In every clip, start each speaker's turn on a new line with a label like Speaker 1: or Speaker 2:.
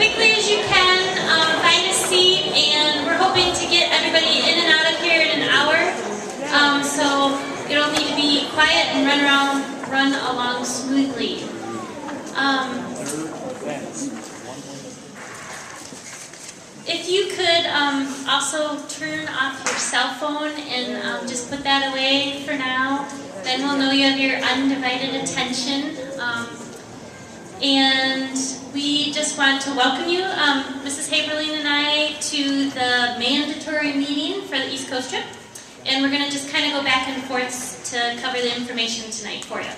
Speaker 1: quickly as you can, find a seat, and we're hoping to get everybody in and out of here in an hour. So it'll need to be quiet and run along smoothly. If you could also turn off your cell phone and just put that away for now, then we'll know you have your undivided attention. And we just want to welcome you, Mrs. Haberling and I, to the mandatory meeting for the East Coast trip. And we're going to just kind of go back and forth to cover the information tonight for you.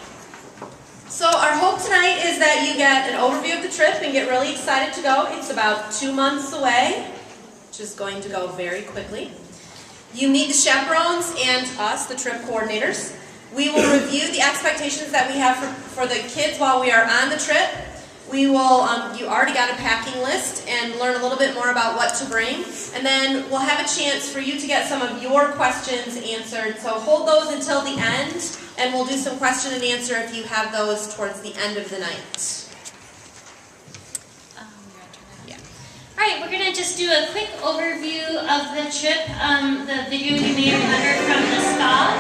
Speaker 2: So our hope tonight is that you get an overview of the trip and get really excited to go. It's about 2 months away, which is going to go very quickly. You meet the chaperones and us, the trip coordinators. We will review the expectations that we have for the kids while we are on the trip. We will, you already got a packing list, and learn a little bit more about what to bring. And then we'll have a chance for you to get some of your questions answered. So hold those until the end, and we'll do some question and answer if you have those towards the end of the night.
Speaker 1: All right, we're going to just do a quick overview of the trip. The video you may remember from this fall.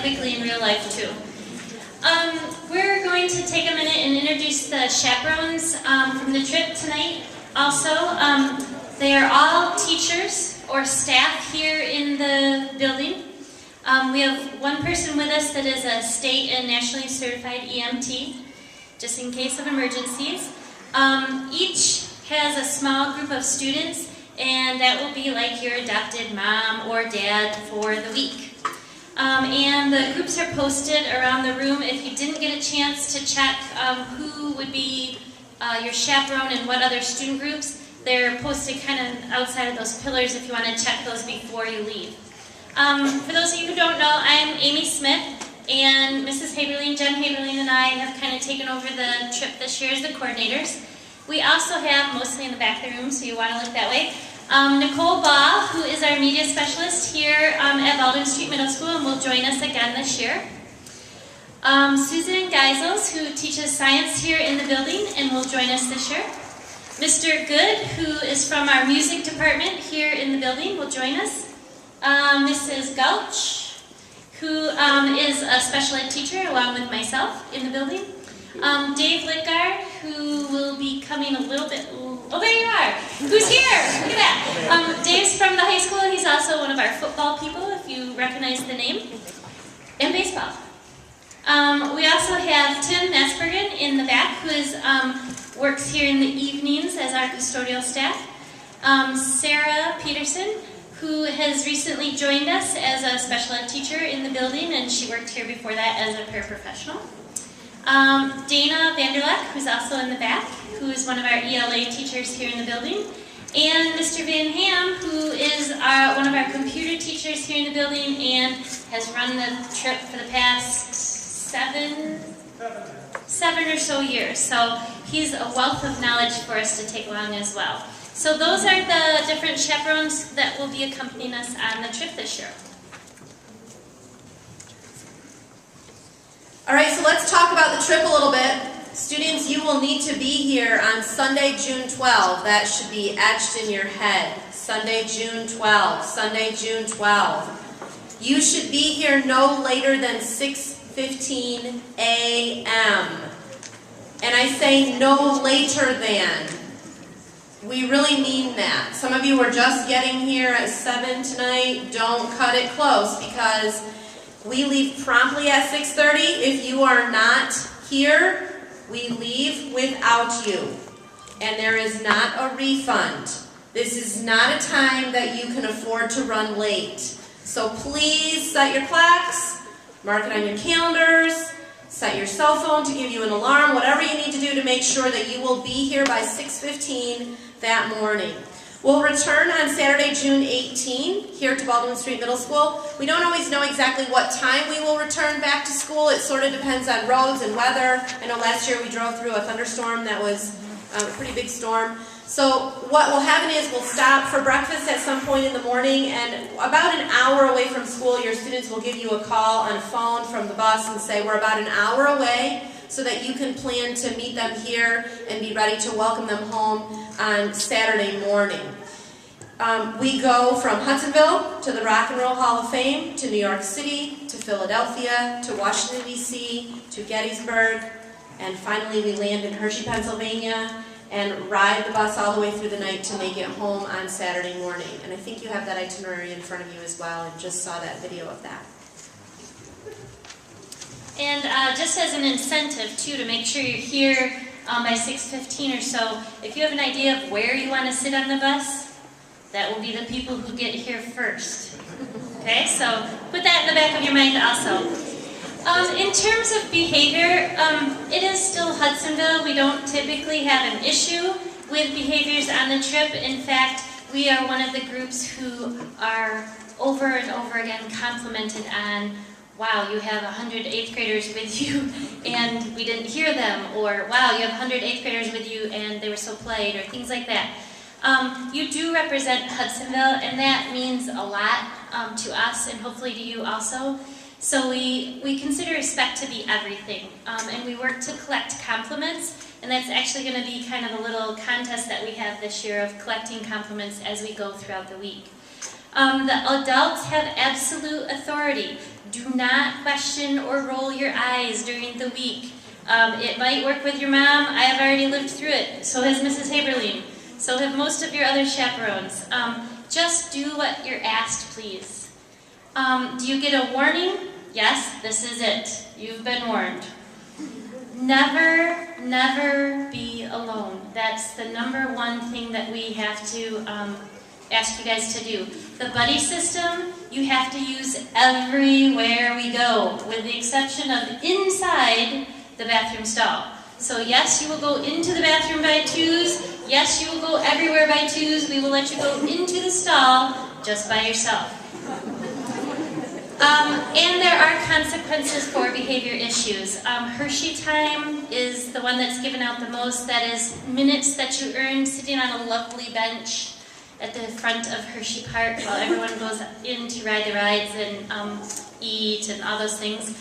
Speaker 1: Quickly in real life too. We're going to take a minute and introduce the chaperones from the trip tonight. Also, they are all teachers or staff here in the building. We have one person with us that is a state and nationally certified EMT, just in case of emergencies. Each has a small group of students, and that will be like your adopted mom or dad for the week. And the groups are posted around the room. If you didn't get a chance to check who would be your chaperone and what other student groups, they're posted kind of outside of those pillars if you want to check those before you leave. For those of you who don't know, I'm Amy Smith, and Mrs. Haberling, Jen Haberling, and I have kind of taken over the trip this year as the coordinators. We also have, mostly in the back of the room, so you want to look that way, Nicole Baugh, who is our media specialist here at Baldwin Street Middle School and will join us again this year. Susan Geisels, who teaches science here in the building and will join us this year. Mr. Good, who is from our music department here in the building, will join us. Mrs. Gulch, who is a special ed teacher along with myself in the building. Dave Lidgard, who will be coming a little bit... Oh, there you are! Who's here? Look at that! Dave's from the high school. He's also one of our football people, if you recognize the name. And baseball. We also have Tim Nesbergen in the back, who works here in the evenings as our custodial staff. Sarah Peterson, who has recently joined us as a special ed teacher in the building, and she worked here before that as a paraprofessional. Dana Vanderleck, who's also in the back, who is one of our ELA teachers here in the building. And Mr. Van Ham, who is one of our computer teachers here in the building and has run the trip for the past seven or so years. So he's a wealth of knowledge for us to take along as well. So those are the different chaperones that will be accompanying us on the trip this year.
Speaker 2: All right, so let's talk about the trip a little bit. Students, you will need to be here on Sunday, June 12. That should be etched in your head. Sunday, June 12. Sunday, June 12. You should be here no later than 6:15 a.m. And I say no later than. We really mean that. Some of you are just getting here at 7 tonight. Don't cut it close because we leave promptly at 6:30. If you are not here, we leave without you. And there is not a refund. This is not a time that you can afford to run late. So please set your clocks, mark it on your calendars, set your cell phone to give you an alarm, whatever you need to do to make sure that you will be here by 6:15 that morning. We'll return on Saturday, June 18 here to Baldwin Street Middle School. We don't always know exactly what time we will return back to school. It sort of depends on roads and weather. I know last year we drove through a thunderstorm that was a pretty big storm. So what will happen is we'll stop for breakfast at some point in the morning, and about an hour away from school, your students will give you a call on a phone from the bus and say, we're about an hour away, so that you can plan to meet them here and be ready to welcome them home on Saturday morning. We go from Hudsonville to the Rock and Roll Hall of Fame, to New York City, to Philadelphia, to Washington, D.C., to Gettysburg, and finally we land in Hershey, Pennsylvania, and ride the bus all the way through the night to make it home on Saturday morning. And I think you have that itinerary in front of you as well, and just saw that video of that.
Speaker 1: And just as an incentive, too, to make sure you're here by 6:15 or so, if you have an idea of where you want to sit on the bus, that will be the people who get here first. Okay, so put that in the back of your mind also. In terms of behavior, it is still Hudsonville. We don't typically have an issue with behaviors on the trip. In fact, we are one of the groups who are over and over again complimented on, wow, you have 100 8th graders with you and we didn't hear them, or wow, you have 100 8th graders with you and they were so polite, or things like that. You do represent Hudsonville, and that means a lot to us and hopefully to you also. So we consider respect to be everything, and we work to collect compliments, and that's actually going to be kind of a little contest that we have this year of collecting compliments as we go throughout the week. The adults have absolute authority. Do not question or roll your eyes during the week. It might work with your mom. I have already lived through it. So has Mrs. Haberlein. So have most of your other chaperones. Just do what you're asked, please. Do you get a warning? Yes, this is it. You've been warned. Never, never be alone. That's the number one thing that we have to ask you guys to do. The buddy system, you have to use everywhere we go, with the exception of inside the bathroom stall. So yes, you will go into the bathroom by twos. Yes, you will go everywhere by twos. We will let you go into the stall just by yourself. And there are consequences for behavior issues. Hershey time is the one that's given out the most. That is minutes that you earn sitting on a lovely bench at the front of Hershey Park while everyone goes in to ride the rides and eat and all those things.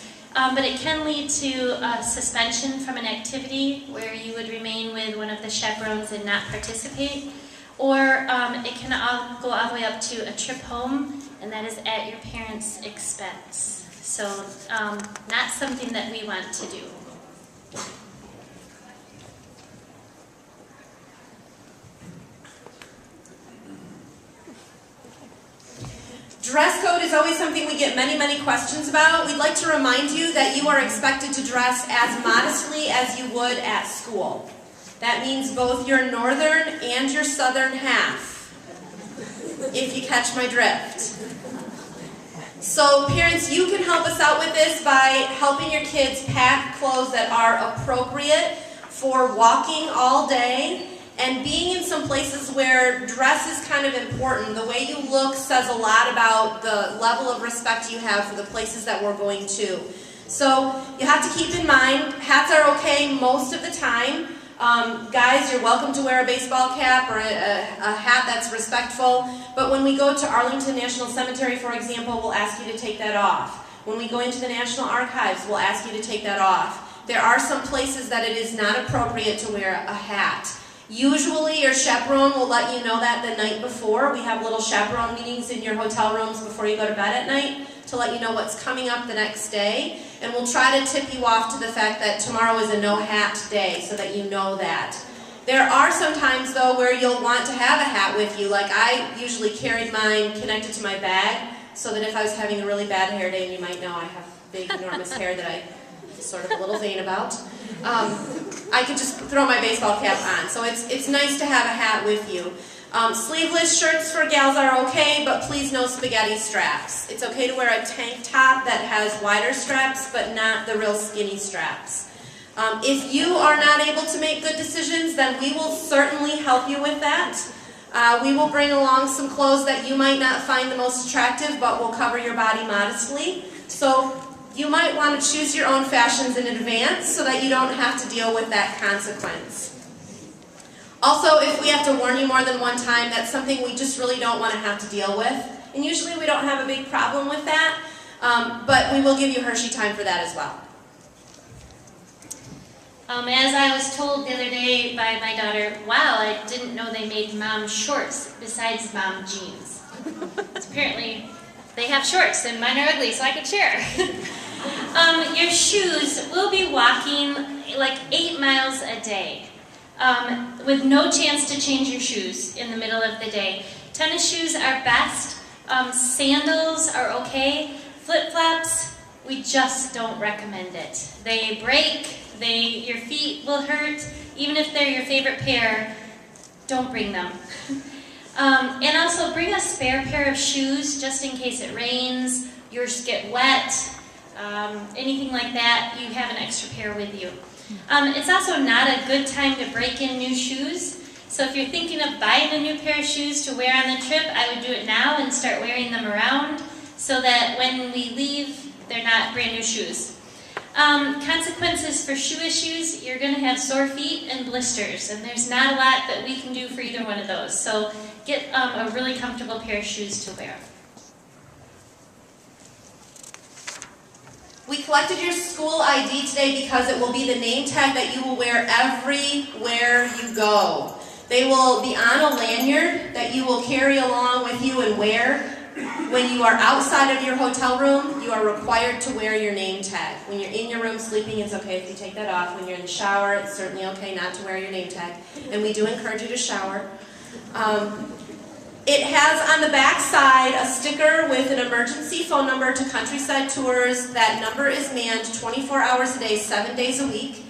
Speaker 1: but it can lead to suspension from an activity where you would remain with one of the chaperones and not participate. Or it can go all the way up to a trip home, and that is at your parents' expense. So not something that we want to do.
Speaker 2: Dress code is always something we get many, many questions about. We'd like to remind you that you are expected to dress as modestly as you would at school. That means both your northern and your southern half, if you catch my drift. So parents, you can help us out with this by helping your kids pack clothes that are appropriate for walking all day and being in some places where dress is kind of important. The way you look says a lot about the level of respect you have for the places that we're going to. So you have to keep in mind, hats are okay most of the time. Guys, you're welcome to wear a baseball cap or a hat that's respectful, but when we go to Arlington National Cemetery, for example, we'll ask you to take that off. When we go into the National Archives, we'll ask you to take that off. There are some places that it is not appropriate to wear a hat. Usually your chaperone will let you know that the night before. We have little chaperone meetings in your hotel rooms before you go to bed at night to let you know what's coming up the next day. And we'll try to tip you off to the fact that tomorrow is a no hat day so that you know that. There are some times though where you'll want to have a hat with you. Like I usually carried mine connected to my bag so that if I was having a really bad hair day, and you might know I have big enormous hair that I'm sort of a little vain about, I could just throw my baseball cap on. So it's nice to have a hat with you. Sleeveless shirts for gals are okay, but please no spaghetti straps. It's okay to wear a tank top that has wider straps, but not the real skinny straps. If you are not able to make good decisions, then we will certainly help you with that. We will bring along some clothes that you might not find the most attractive, but will cover your body modestly. So you might want to choose your own fashions in advance so that you don't have to deal with that consequence. Also, if we have to warn you more than one time, that's something we just really don't want to have to deal with. And usually we don't have a big problem with that, but we will give you Hershey time for that as well.
Speaker 1: As I was told the other day by my daughter, wow, I didn't know they made mom shorts besides mom jeans. Apparently they have shorts and mine are ugly, so I could share. Your shoes, we'll be walking like 8 miles a day. With no chance to change your shoes in the middle of the day. Tennis shoes are best. Sandals are okay. Flip-flops, we just don't recommend it. They break, your feet will hurt. Even if they're your favorite pair, don't bring them. And also bring a spare pair of shoes just in case it rains, yours get wet, anything like that, you have an extra pair with you. It's also not a good time to break in new shoes. So if you're thinking of buying a new pair of shoes to wear on the trip, I would do it now and start wearing them around so that when we leave, they're not brand new shoes. Consequences for shoe issues, you're going to have sore feet and blisters, and there's not a lot that we can do for either one of those. So get a really comfortable pair of shoes to wear.
Speaker 2: We collected your school ID today because it will be the name tag that you will wear everywhere you go. They will be on a lanyard that you will carry along with you and wear. When you are outside of your hotel room, you are required to wear your name tag. When you're in your room sleeping, it's okay if you take that off. When you're in the shower, it's certainly okay not to wear your name tag. And we do encourage you to shower. It has on the back side a sticker with an emergency phone number to Countryside Tours. That number is manned 24 hours a day, 7 days a week.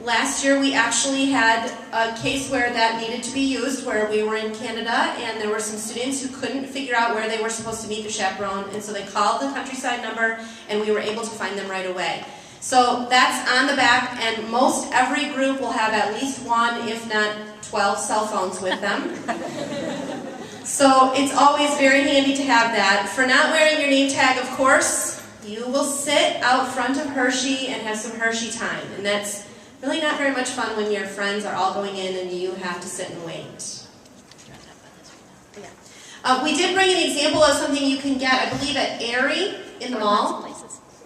Speaker 2: Last year we actually had a case where that needed to be used, where we were in Canada and there were some students who couldn't figure out where they were supposed to meet their chaperone, and so they called the Countryside number and we were able to find them right away. So that's on the back, and most every group will have at least one, if not 12 cell phones with them. So it's always very handy to have that. For not wearing your name tag, of course, you will sit out front of Hershey and have some Hershey time. And that's really not very much fun when your friends are all going in and you have to sit and wait. We did bring an example of something you can get, I believe, at Aerie in the mall.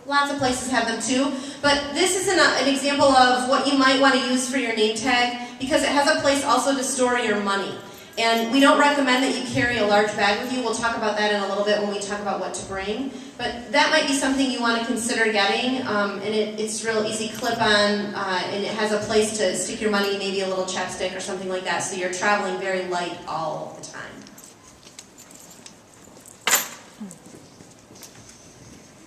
Speaker 2: Lots of places have them too, but this is an example of what you might want to use for your name tag because it has a place also to store your money. And we don't recommend that you carry a large bag with you. We'll talk about that in a little bit when we talk about what to bring. But that might be something you want to consider getting, and it's real easy clip-on, and it has a place to stick your money, maybe a little chapstick or something like that, so you're traveling very light all the time.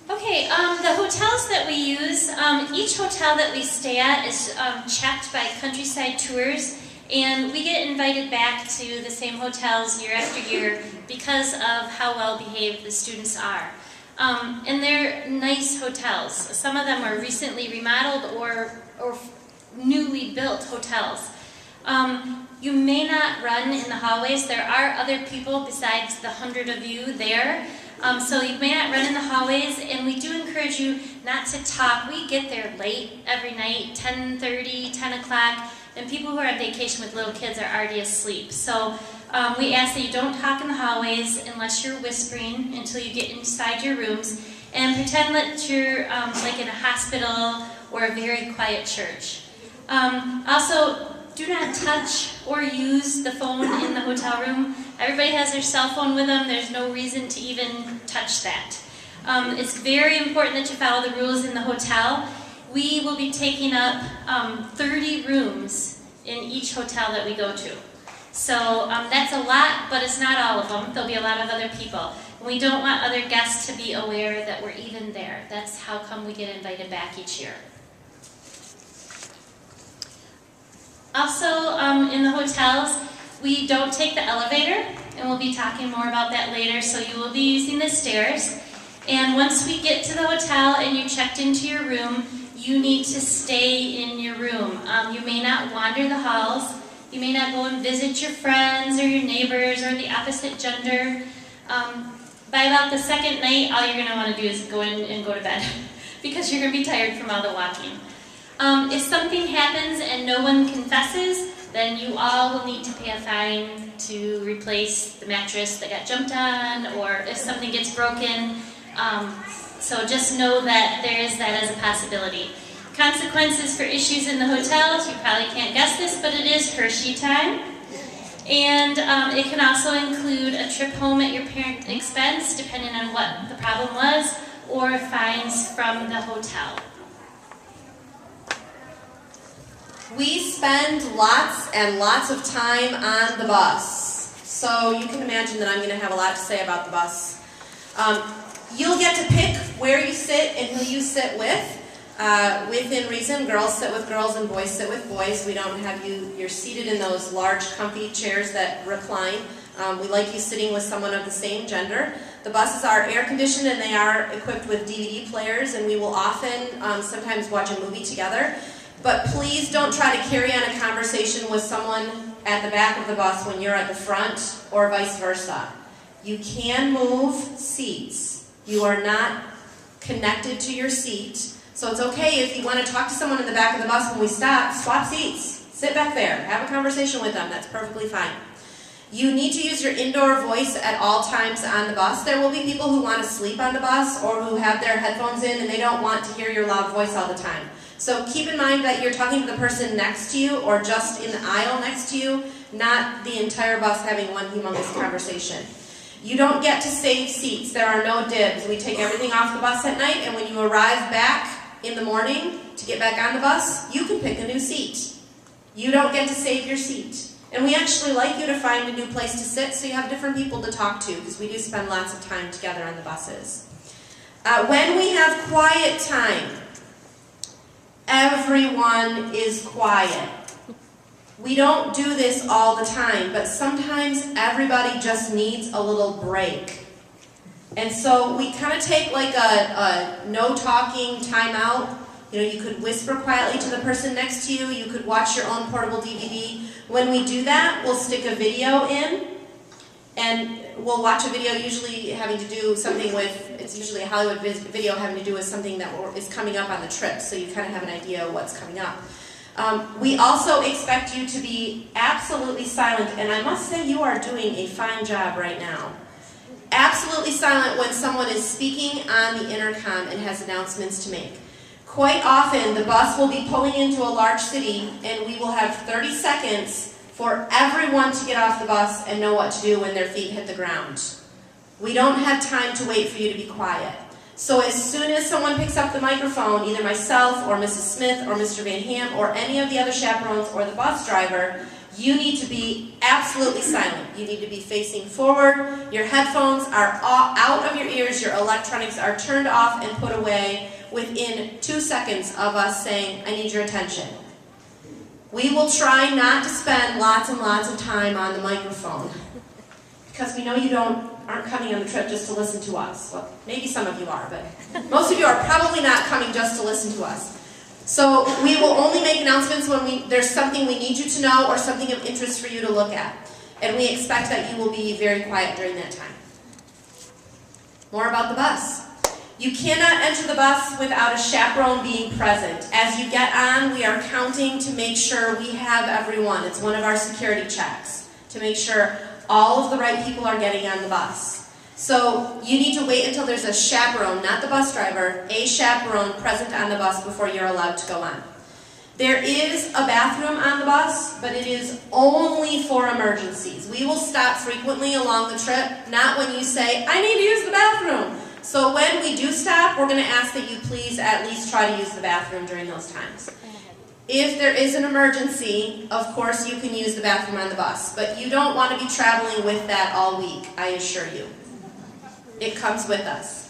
Speaker 1: Okay, the hotels that we use, each hotel that we stay at is checked by Countryside Tours, and we get invited back to the same hotels year after year because of how well behaved the students are. And they're nice hotels. Some of them are recently remodeled or newly built hotels. You may not run in the hallways. There are other people besides the 100 of you there. So you may not run in the hallways, and we do encourage you not to talk. We get there late every night, 10:30, 10 o'clock, and people who are on vacation with little kids are already asleep. So we ask that you don't talk in the hallways unless you're whispering until you get inside your rooms, and pretend that you're like in a hospital or a very quiet church. Also, do not touch or use the phone in the hotel room. Everybody has their cell phone with them. There's no reason to even touch that. It's very important that you follow the rules in the hotel. We will be taking up 30 rooms in each hotel that we go to. So that's a lot, but it's not all of them. There'll be a lot of other people. We don't want other guests to be aware that we're even there. That's how come we get invited back each year. Also, in the hotels, we don't take the elevator, and we'll be talking more about that later, so you will be using the stairs. And once we get to the hotel and you're checked into your room, you need to stay in your room. You may not wander the halls. You may not go and visit your friends or your neighbors or the opposite gender. By about the second night, all you're going to want to do is go in and go to bed because you're going to be tired from all the walking. If something happens and no one confesses, then you all will need to pay a fine to replace the mattress that got jumped on, or if something gets broken. So just know that there is that as a possibility. Consequences for issues in the hotels, you probably can't guess this, but it is Hershey time. And it can also include a trip home at your parent's expense, depending on what the problem was, or fines from the hotel.
Speaker 2: We spend lots and lots of time on the bus. So you can imagine that I'm going to have a lot to say about the bus. You'll get to pick where you sit and who you sit with. Within reason, girls sit with girls and boys sit with boys. We don't have you're seated in those large comfy chairs that recline. We like you sitting with someone of the same gender. The buses are air conditioned and they are equipped with DVD players, and we will often sometimes watch a movie together. But please don't try to carry on a conversation with someone at the back of the bus when you're at the front, or vice versa. You can move seats. You are not connected to your seat. So it's okay if you want to talk to someone in the back of the bus when we stop, swap seats. Sit back there. Have a conversation with them. That's perfectly fine. You need to use your indoor voice at all times on the bus. There will be people who want to sleep on the bus or who have their headphones in and they don't want to hear your loud voice all the time. So keep in mind that you're talking to the person next to you or just in the aisle next to you, not the entire bus having one humongous conversation. You don't get to save seats. There are no dibs. We take everything off the bus at night, and when you arrive back in the morning to get back on the bus, you can pick a new seat. You don't get to save your seat. And we actually like you to find a new place to sit so you have different people to talk to, because we do spend lots of time together on the buses. When we have quiet time, everyone is quiet. We don't do this all the time, but sometimes everybody just needs a little break. And so we kind of take like a no talking timeout. You know, you could whisper quietly to the person next to you. You could watch your own portable DVD. When we do that, we'll stick a video in, and we'll watch a video usually having to do something with, it's usually a Hollywood video having to do with something that is coming up on the trip, so you kind of have an idea of what's coming up. We also expect you to be absolutely silent, and I must say you are doing a fine job right now. absolutely silent when someone is speaking on the intercom and has announcements to make. Quite often, the bus will be pulling into a large city, and we will have 30 seconds for everyone to get off the bus and know what to do when their feet hit the ground. We don't have time to wait for you to be quiet. So as soon as someone picks up the microphone, either myself or Mrs. Smith or Mr. Van Ham or any of the other chaperones or the bus driver, you need to be absolutely silent. You need to be facing forward. Your headphones are out of your ears. Your electronics are turned off and put away within 2 seconds of us saying, I need your attention. We will try not to spend lots and lots of time on the microphone because we know you aren't coming on the trip just to listen to us. Well, maybe some of you are, but most of you are probably not coming just to listen to us. So we will only make announcements when there's something we need you to know or something of interest for you to look at. And we expect that you will be very quiet during that time. More about the bus. You cannot enter the bus without a chaperone being present. As you get on, we are counting to make sure we have everyone. It's one of our security checks to make sure all of the right people are getting on the bus. So you need to wait until there's a chaperone, not the bus driver, a chaperone present on the bus before you're allowed to go on. There is a bathroom on the bus, but it is only for emergencies. We will stop frequently along the trip, not when you say, I need to use the bathroom. So when we do stop, we're going to ask that you please at least try to use the bathroom during those times. If there is an emergency, of course you can use the bathroom on the bus, but you don't want to be traveling with that all week, I assure you. It comes with us.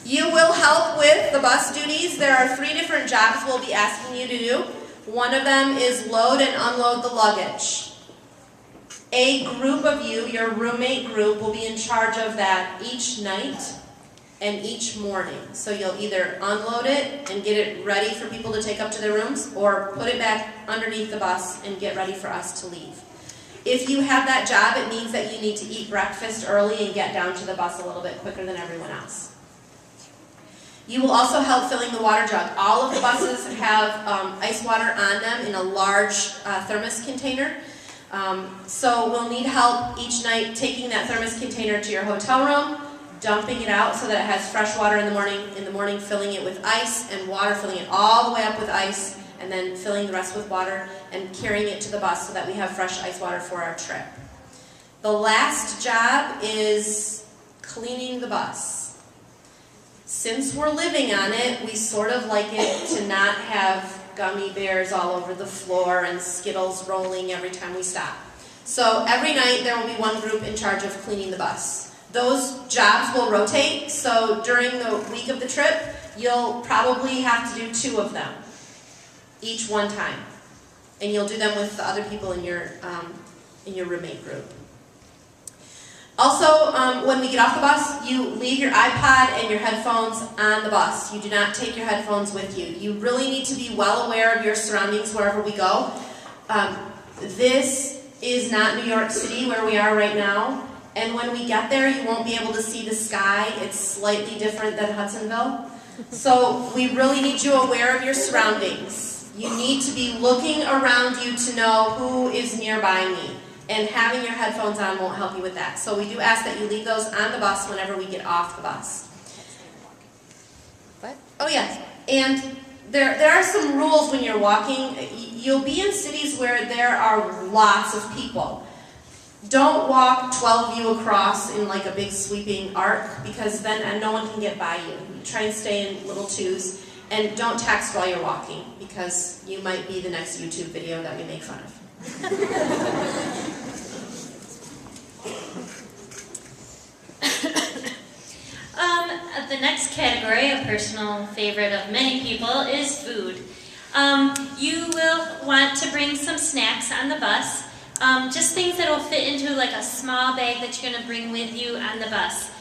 Speaker 2: You will help with the bus duties. There are 3 different jobs we'll be asking you to do. One of them is load and unload the luggage. A group of you, your roommate group, will be in charge of that each night and each morning. So you'll either unload it and get it ready for people to take up to their rooms, or put it back underneath the bus and get ready for us to leave. If you have that job, it means that you need to eat breakfast early and get down to the bus a little bit quicker than everyone else. You will also help filling the water jug. All of the buses have ice water on them in a large thermos container. So we'll need help each night taking that thermos container to your hotel room, dumping it out so that it has fresh water in the morning filling it with ice, and water, filling it all the way up with ice, and then filling the rest with water and carrying it to the bus so that we have fresh ice water for our trip. The last job is cleaning the bus. Since we're living on it, we sort of like it to not have gummy bears all over the floor and Skittles rolling every time we stop. So every night there will be one group in charge of cleaning the bus. Those jobs will rotate, so during the week of the trip, you'll probably have to do 2 of them, each one time. And you'll do them with the other people in your roommate group. Also, when we get off the bus, you leave your iPod and your headphones on the bus. You do not take your headphones with you. You really need to be well aware of your surroundings wherever we go. This is not New York City where we are right now. And when we get there, you won't be able to see the sky. It's slightly different than Hudsonville. So we really need you aware of your surroundings. You need to be looking around you to know who is nearby me. And having your headphones on won't help you with that. So we do ask that you leave those on the bus whenever we get off the bus. What? Oh yes, and there are some rules when you're walking. You'll be in cities where there are lots of people. Don't walk 12 of you across in like a big sweeping arc, because then no one can get by you. Try and stay in little twos. And don't text while you're walking, because you might be the next YouTube video that we make fun of.
Speaker 1: The next category, a personal favorite of many people, is food. You will want to bring some snacks on the bus, just things that will fit into like a small bag that you're going to bring with you on the bus.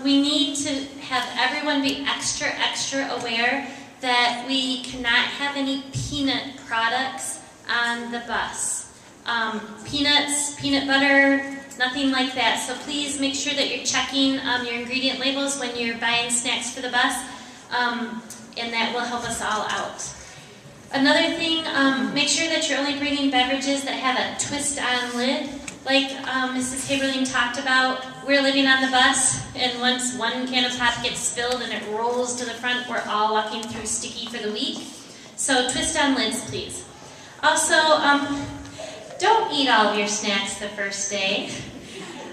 Speaker 1: We need to have everyone be extra aware that we cannot have any peanut products on the bus. Peanuts, peanut butter, nothing like that. So please make sure that you're checking your ingredient labels when you're buying snacks for the bus, and that will help us all out. Another thing, make sure that you're only bringing beverages that have a twist-on lid. Like Mrs. Haberling talked about, we're living on the bus, and once one can of pop gets spilled and it rolls to the front, we're all walking through sticky for the week. So twist on lids, please. Also, don't eat all of your snacks the first day.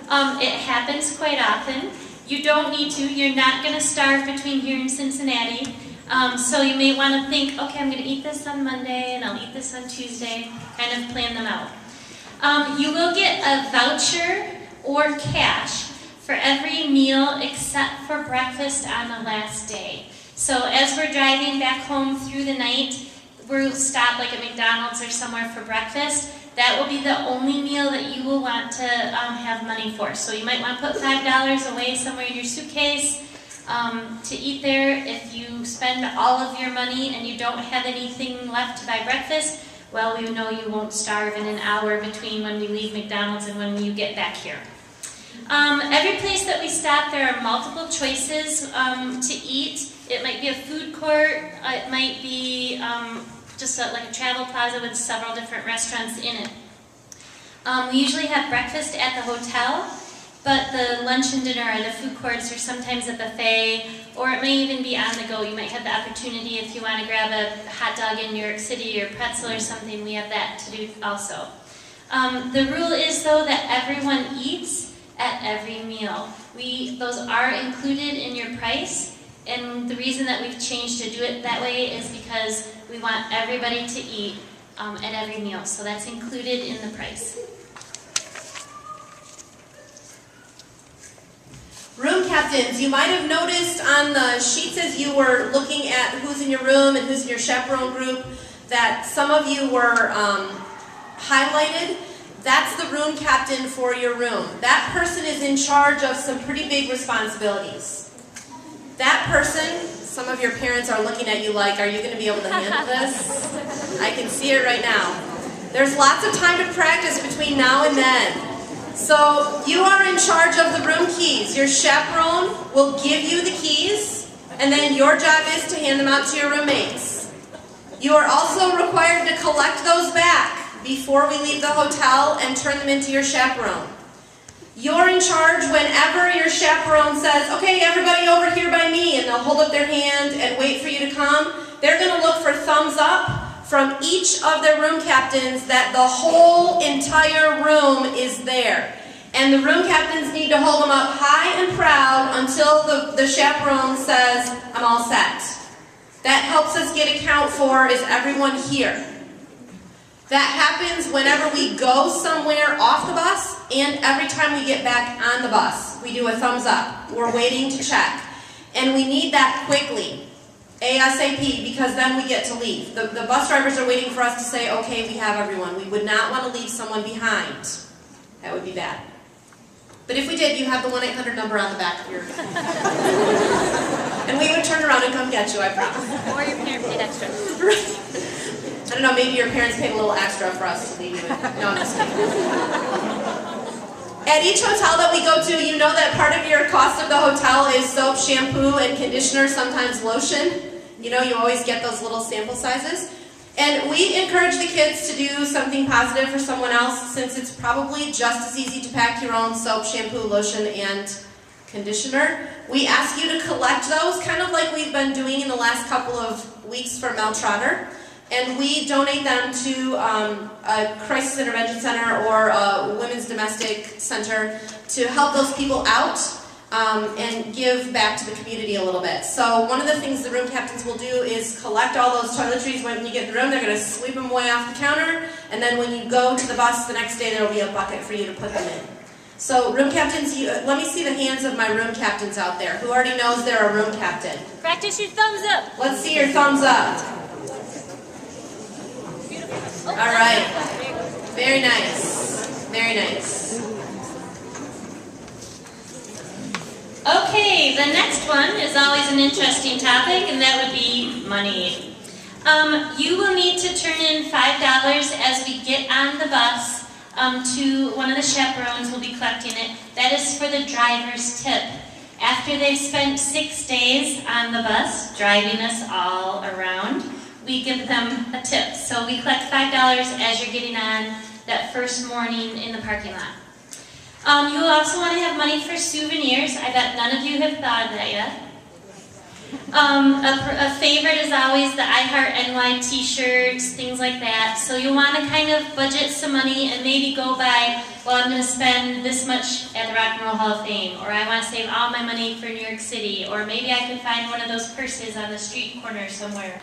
Speaker 1: It happens quite often. You don't need to. You're not going to starve between here and Cincinnati. So you may want to think, okay, I'm going to eat this on Monday and I'll eat this on Tuesday. Kind of plan them out. You will get a voucher or cash for every meal except for breakfast on the last day. So as we're driving back home through the night, we'll stop like at McDonald's or somewhere for breakfast. That will be the only meal that you will want to have money for. So you might want to put $5 away somewhere in your suitcase to eat there. If you spend all of your money and you don't have anything left to buy breakfast, well, we know you won't starve in an hour between when we leave McDonald's and when you get back here. Every place that we stop, there are multiple choices to eat. It might be a food court, it might be just like a travel plaza with several different restaurants in it. We usually have breakfast at the hotel, but the lunch and dinner or the food courts are sometimes a buffet, or it may even be on the go. You might have the opportunity if you want to grab a hot dog in New York City or pretzel or something, we have that to do also. The rule is though that everyone eats at every meal. Those are included in your price. And the reason that we've changed to do it that way is because we want everybody to eat at every meal. So that's included in the price.
Speaker 2: Room captains, you might have noticed on the sheets as you were looking at who's in your room and who's in your chaperone group that some of you were highlighted. That's the room captain for your room. That person is in charge of some pretty big responsibilities. That person, some of your parents are looking at you like, are you going to be able to handle this? I can see it right now. There's lots of time to practice between now and then. So you are in charge of the room keys. Your chaperone will give you the keys, and then your job is to hand them out to your roommates. You are also required to collect those back before we leave the hotel and turn them into your chaperone. You're in charge whenever your chaperone says, okay, everybody over here by me, and they'll hold up their hand and wait for you to come. They're going to look for thumbs up from each of their room captains that the whole entire room is there. And the room captains need to hold them up high and proud until the chaperone says, I'm all set. That helps us get a count for, is everyone here? That happens whenever we go somewhere off the bus and every time we get back on the bus. We do a thumbs up. We're waiting to check. And we need that quickly, ASAP, because then we get to leave. The bus drivers are waiting for us to say, okay, we have everyone. We would not want to leave someone behind. That would be bad. But if we did, you have the 1-800 number on the back of your... And we would turn around and come get you, I promise.
Speaker 1: Or your parent paid extra.
Speaker 2: I don't know, maybe your parents paid a little extra for us to leave you. No, I'm just kidding. At each hotel that we go to, you know that part of your cost of the hotel is soap, shampoo, and conditioner, sometimes lotion. You know, you always get those little sample sizes. And we encourage the kids to do something positive for someone else, since it's probably just as easy to pack your own soap, shampoo, lotion, and conditioner. We ask you to collect those, kind of like we've been doing in the last couple of weeks for Mel Trotter. And we donate them to a crisis intervention center or a women's domestic center to help those people out and give back to the community a little bit. So one of the things the room captains will do is collect all those toiletries. When you get in the room, they're going to sweep them away off the counter, and then when you go to the bus the next day, there will be a bucket for you to put them in. So room captains, let me see the hands of my room captains out there. Who already knows they're a room captain?
Speaker 1: Practice your thumbs up.
Speaker 2: Let's see your thumbs up. All right. Very nice. Very nice.
Speaker 1: Okay, the next one is always an interesting topic, and that would be money. You will need to turn in $5 as we get on the bus to one of the chaperones. Will be collecting it. That is for the driver's tip. After they've spent 6 days on the bus, driving us all around, we give them a tip. So we collect $5 as you're getting on that first morning in the parking lot. You will also want to have money for souvenirs. I bet none of you have thought of that yet. A favorite is always the I Heart NY t-shirts, things like that. So you'll want to kind of budget some money and maybe go by, well, I'm going to spend this much at the Rock and Roll Hall of Fame, or I want to save all my money for New York City, or maybe I can find one of those purses on the street corner somewhere.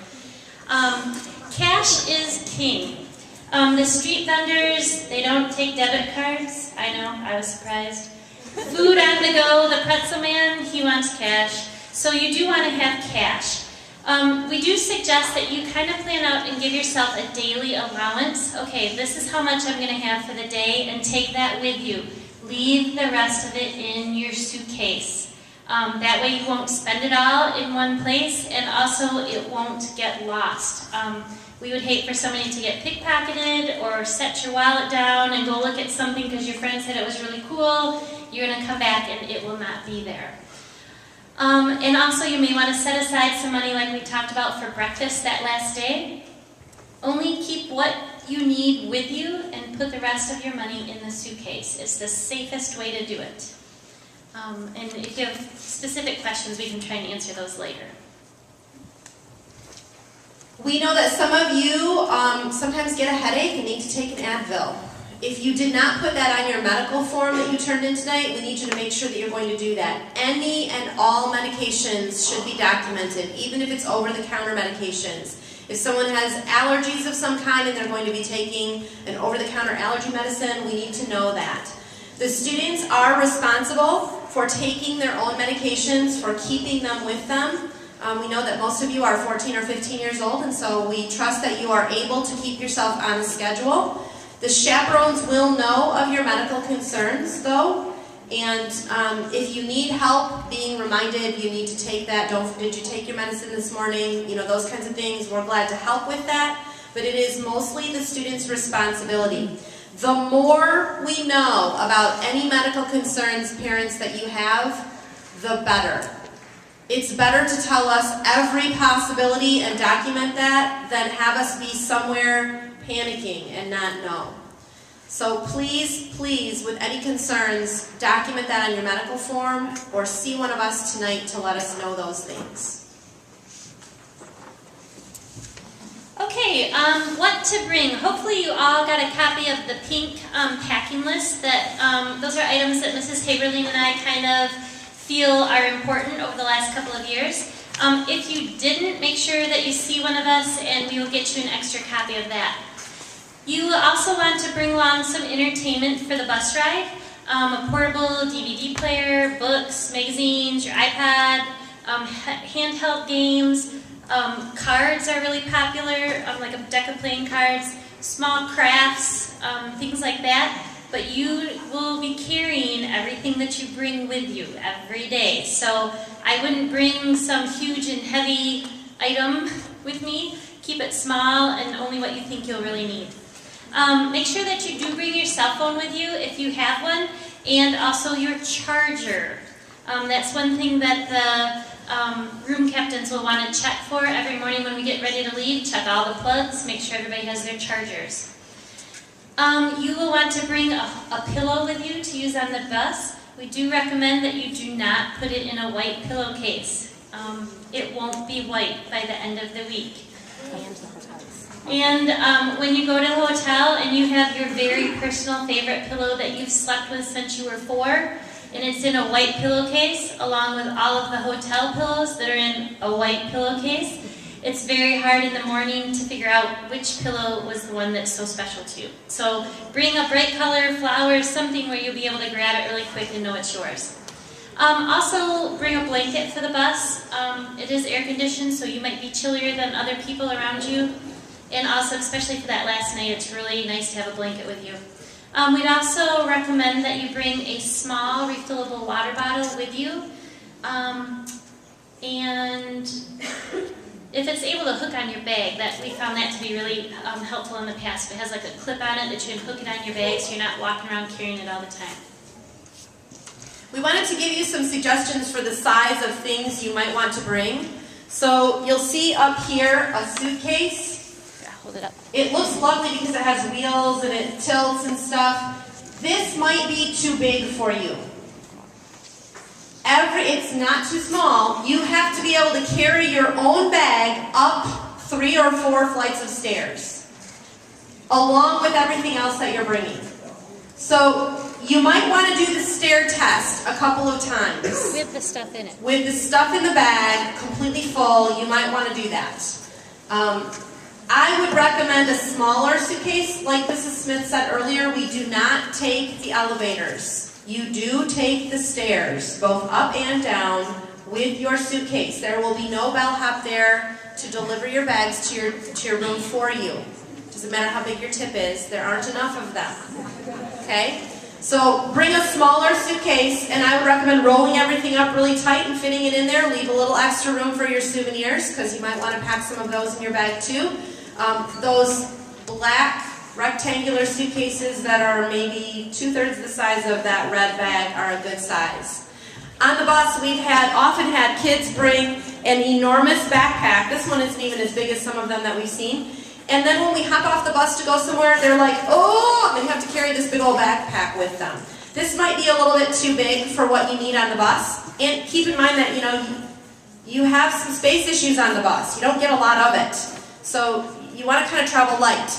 Speaker 1: Cash is king. The street vendors, they don't take debit cards. I know, I was surprised. Food on the go, the pretzel man, he wants cash. So you do want to have cash. We do suggest that you kind of plan out and give yourself a daily allowance. Okay, this is how much I'm going to have for the day, and take that with you. Leave the rest of it in your suitcase. That way you won't spend it all in one place, and also it won't get lost. We would hate for somebody to get pickpocketed or set your wallet down and go look at something because your friend said it was really cool. You're going to come back and it will not be there. And also you may want to set aside some money like we talked about for breakfast that last day. Only keep what you need with you and put the rest of your money in the suitcase. It's the safest way to do it. And if you have specific questions, we can try and answer those later.
Speaker 2: We know that some of you sometimes get a headache and need to take an Advil. If you did not put that on your medical form that you turned in tonight, we need you to make sure that you're going to do that. Any and all medications should be documented, even if it's over-the-counter medications. If someone has allergies of some kind and they're going to be taking an over-the-counter allergy medicine, we need to know that. The students are responsible for taking their own medications, for keeping them with them. We know that most of you are 14 or 15 years old, and so we trust that you are able to keep yourself on a schedule. The chaperones will know of your medical concerns, though, and if you need help being reminded you need to take that, did you take your medicine this morning, those kinds of things, we're glad to help with that, but it is mostly the student's responsibility. The more we know about any medical concerns, parents, that you have, the better. It's better to tell us every possibility and document that than have us be somewhere panicking and not know. So please, please, with any concerns, document that on your medical form or see one of us tonight to let us know those things.
Speaker 1: Okay, what to bring. Hopefully you all got a copy of the pink packing list. Those are items that Mrs. Haberlin and I kind of feel are important over the last couple of years. If you didn't, make sure that you see one of us and we will get you an extra copy of that. You will also want to bring along some entertainment for the bus ride. A portable DVD player, books, magazines, your iPad, handheld games. Cards are really popular, like a deck of playing cards, small crafts, things like that. But you will be carrying everything that you bring with you every day. So I wouldn't bring some huge and heavy item with me. Keep it small and only what you think you'll really need. Make sure that you do bring your cell phone with you if you have one, and also your charger. That's one thing that the room captains will want to check for every morning when we get ready to leave. Check all the plugs, make sure everybody has their chargers. You will want to bring a pillow with you to use on the bus. We do recommend that you do not put it in a white pillowcase. It won't be white by the end of the week. And when you go to the hotel and you have your very personal favorite pillow that you've slept with since you were 4, and it's in a white pillowcase along with all of the hotel pillows that are in a white pillowcase, it's very hard in the morning to figure out which pillow was the one that's so special to you. So bring a bright color, flowers, something where you'll be able to grab it really quick and know it's yours. Also bring a blanket for the bus. It is air conditioned, so you might be chillier than other people around you. And also, especially for that last night, it's really nice to have a blanket with you. We'd also recommend that you bring a small refillable water bottle with you. And if it's able to hook on your bag, we found that to be really helpful in the past. It has like a clip on it that you can hook it on your bag so you're not walking around carrying it all the time.
Speaker 2: We wanted to give you some suggestions for the size of things you might want to bring. So you'll see up here a suitcase.
Speaker 3: Yeah, hold it up.
Speaker 2: It looks lovely because it has wheels and it tilts and stuff. This might be too big for you. It's not too small. You have to be able to carry your own bag up 3 or 4 flights of stairs, along with everything else that you're bringing. So you might want to do the stair test a couple of times.
Speaker 1: With the stuff in it.
Speaker 2: With the stuff in the bag completely full, you might want to do that. I would recommend a smaller suitcase. Like Mrs. Smith said earlier, we do not take the elevators. You do take the stairs, both up and down, with your suitcase. There will be no bellhop there to deliver your bags to your room for you. Doesn't matter how big your tip is, there aren't enough of them. Okay? So bring a smaller suitcase, and I would recommend rolling everything up really tight and fitting it in there. Leave a little extra room for your souvenirs, because you might want to pack some of those in your bag too. Those black rectangular suitcases that are maybe 2/3 the size of that red bag are a good size. On the bus, we've often had kids bring an enormous backpack. This one isn't even as big as some of them that we've seen. And then when we hop off the bus to go somewhere, they're like, oh, and they have to carry this big old backpack with them. This might be a little bit too big for what you need on the bus. And keep in mind that, you have some space issues on the bus. You don't get a lot of it. So you want to kind of travel light.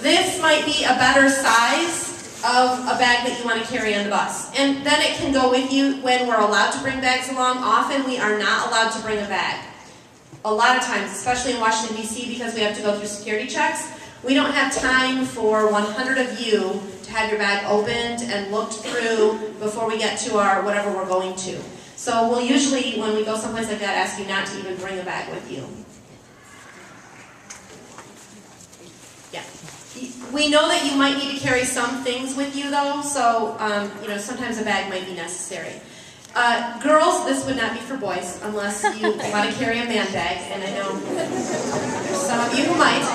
Speaker 2: This might be a better size of a bag that you want to carry on the bus. And then it can go with you when we're allowed to bring bags along. Often we are not allowed to bring a bag. A lot of times, especially in Washington, D.C., because we have to go through security checks, we don't have time for 100 of you to have your bag opened and looked through before we get to our whatever we're going to. So we'll usually, when we go someplace like that, ask you not to even bring a bag with you. Yeah. We know that you might need to carry some things with you, though, so sometimes a bag might be necessary. Girls, this would not be for boys unless you want to carry a man bag, and I know there's some of you who might.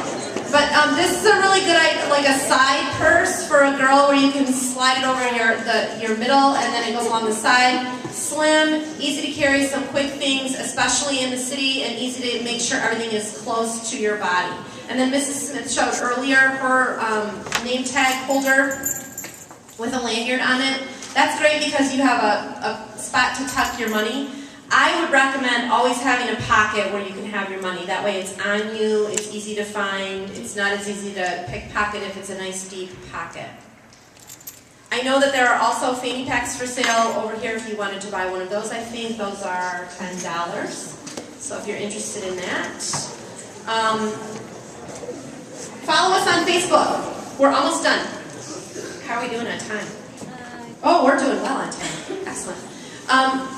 Speaker 2: But this is a really good idea, like a side purse for a girl where you can slide it over your middle and then it goes along the side. Slim, easy to carry some quick things, especially in the city, and easy to make sure everything is close to your body. And then Mrs. Smith showed earlier her name tag holder with a lanyard on it. That's great because you have a spot to tuck your money. I would recommend always having a pocket where you can have your money. That way it's on you, it's easy to find, it's not as easy to pickpocket if it's a nice deep pocket. I know that there are also fanny packs for sale over here if you wanted to buy one of those. I think those are $10. So if you're interested in that. Follow us on Facebook. We're almost done. How are we doing on time? Oh, we're doing well on time. Excellent.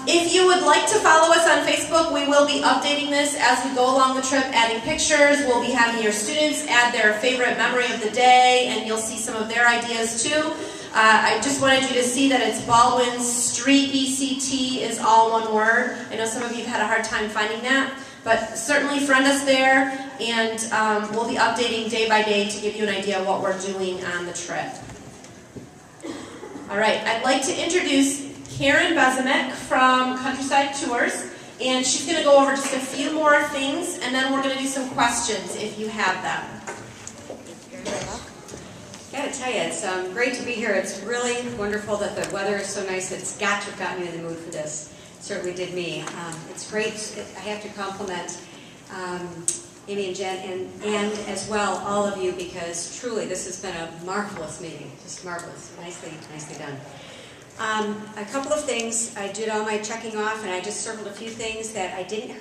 Speaker 2: If you would like to follow us on Facebook, we will be updating this as we go along the trip, adding pictures. We'll be having your students add their favorite memory of the day, and you'll see some of their ideas too. I just wanted you to see that it's Baldwin Street, BCT is all one word. I know some of you have had a hard time finding that, but certainly friend us there, and we'll be updating day by day to give you an idea of what we're doing on the trip. All right, I'd like to introduce Karen Bezemek from Countryside Tours, and she's going to go over just a few more things, and then we're going to do some questions if you have them.
Speaker 3: I gotta tell you, it's great to be here. It's really wonderful that the weather is so nice. It's got to have gotten you in the mood for this. It certainly did me. It's great. I have to compliment Amy and Jen, and as well all of you, because truly this has been a marvelous meeting. Just marvelous. Nicely done. A couple of things. I did all my checking off, and I just circled a few things that I didn't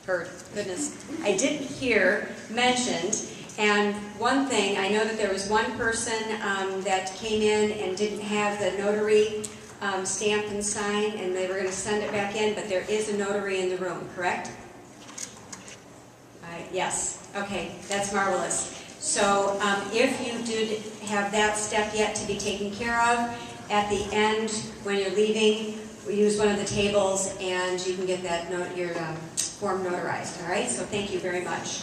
Speaker 3: I didn't hear mentioned. And one thing, I know that there was one person that came in and didn't have the notary stamp and sign, and they were going to send it back in, but there is a notary in the room, correct? Yes. Okay, that's marvelous. So if you did have that step yet to be taken care of, at the end, when you're leaving, we use one of the tables, and you can get that your form notarized, all right? So thank you very much.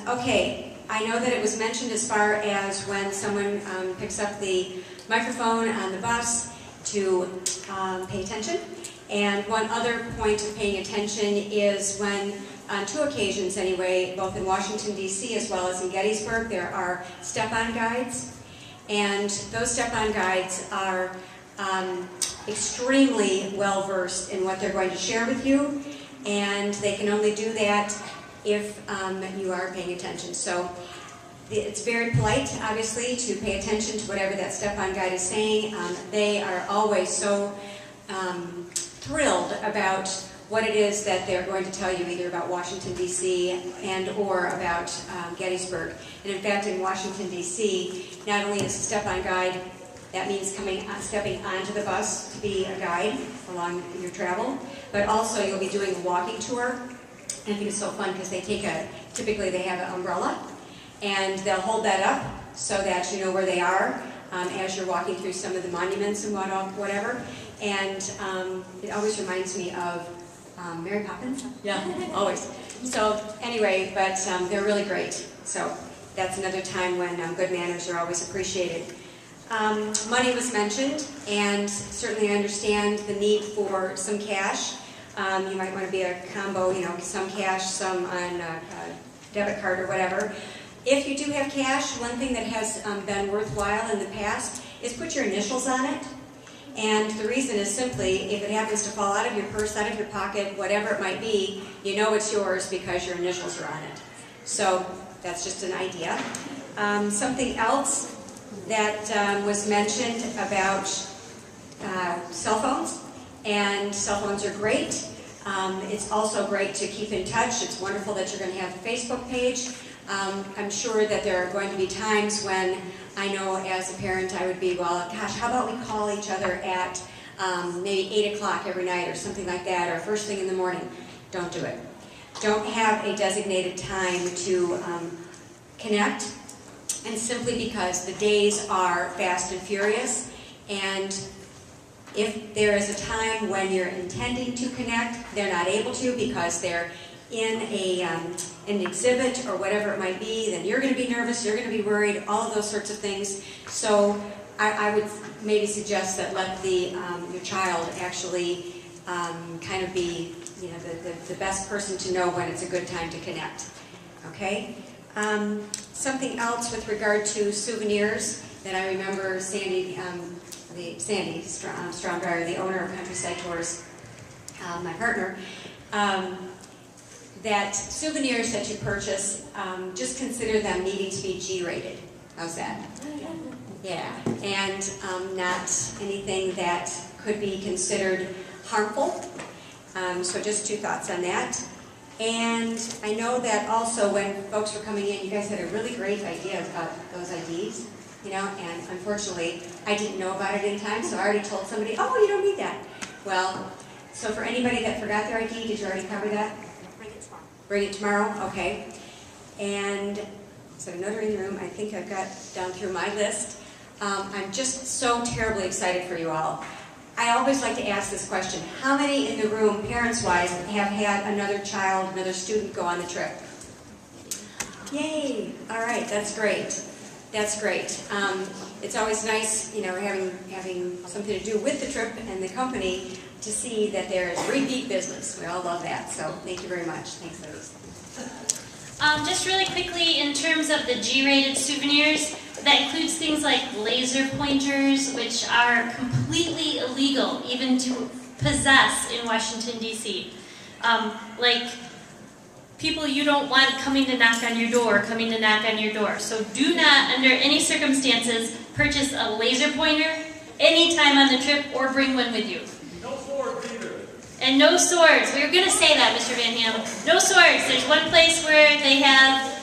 Speaker 3: Okay, I know that it was mentioned as far as when someone picks up the microphone on the bus to pay attention. And one other point of paying attention is when, on 2 occasions anyway, both in Washington, D.C. as well as in Gettysburg, there are step-on guides. And those step-on guides are extremely well-versed in what they're going to share with you, and they can only do that if you are paying attention. So it's very polite, obviously, to pay attention to whatever that step-on guide is saying. They are always so thrilled about what it is that they're going to tell you, either about Washington, D.C. and or about Gettysburg. And in fact, in Washington, D.C., not only is a step-on guide, that means stepping onto the bus to be a guide along your travel, but also you'll be doing a walking tour. And I think it's so fun because typically they have an umbrella, and they'll hold that up so that you know where they are as you're walking through some of the monuments and whatever. And it always reminds me of Mary Poppins. Yeah, always. So anyway, but they're really great. So that's another time when good manners are always appreciated. Money was mentioned, and certainly I understand the need for some cash. You might want to be a combo, some cash, some on a debit card or whatever. If you do have cash, one thing that has been worthwhile in the past is put your initials on it. And the reason is simply, if it happens to fall out of your purse, out of your pocket, whatever it might be, you know it's yours because your initials are on it. So that's just an idea. Something else that was mentioned about cell phones, and cell phones are great. It's also great to keep in touch. It's wonderful that you're going to have a Facebook page. I'm sure that there are going to be times when I know as a parent I would be, well, gosh, how about we call each other at maybe 8 o'clock every night or something like that, or first thing in the morning. Don't do it. Don't have a designated time to connect, and simply because the days are fast and furious, and if there is a time when you're intending to connect, they're not able to because they're in an exhibit or whatever it might be, then you're going to be nervous, you're going to be worried, all of those sorts of things. So I would maybe suggest that let your child actually kind of be the best person to know when it's a good time to connect. Okay? Something else with regard to souvenirs that I remember Sandy Stromdrier, the owner of Countryside Tours, my partner, that souvenirs that you purchase, just consider them needing to be G-rated. How's that? Yeah, and not anything that could be considered harmful. So just 2 thoughts on that. And I know that also when folks were coming in, you guys had a really great idea about those IDs, and unfortunately I didn't know about it in time, so I already told somebody, oh, you don't need that. Well, so for anybody that forgot their ID, did you already cover that? Bring it tomorrow, okay. And so another in the room, I think I've got down through my list. I'm just so terribly excited for you all. I always like to ask this question: how many in the room, parents-wise, have had another child, another student go on the trip? Yay! All right, that's great. That's great. It's always nice, having something to do with the trip and the company to see that there is repeat business. We all love that. So thank you very much. Thanks, ladies.
Speaker 1: Just really quickly, in terms of the G-rated souvenirs, that includes things like laser pointers, which are completely illegal even to possess in Washington, D.C. Like people you don't want coming to knock on your door, So do not, under any circumstances, purchase a laser pointer anytime on the trip or bring one with you.
Speaker 4: No swords either.
Speaker 1: And no swords. We were going to say that, Mr. Van Ham. No swords. There's one place where they have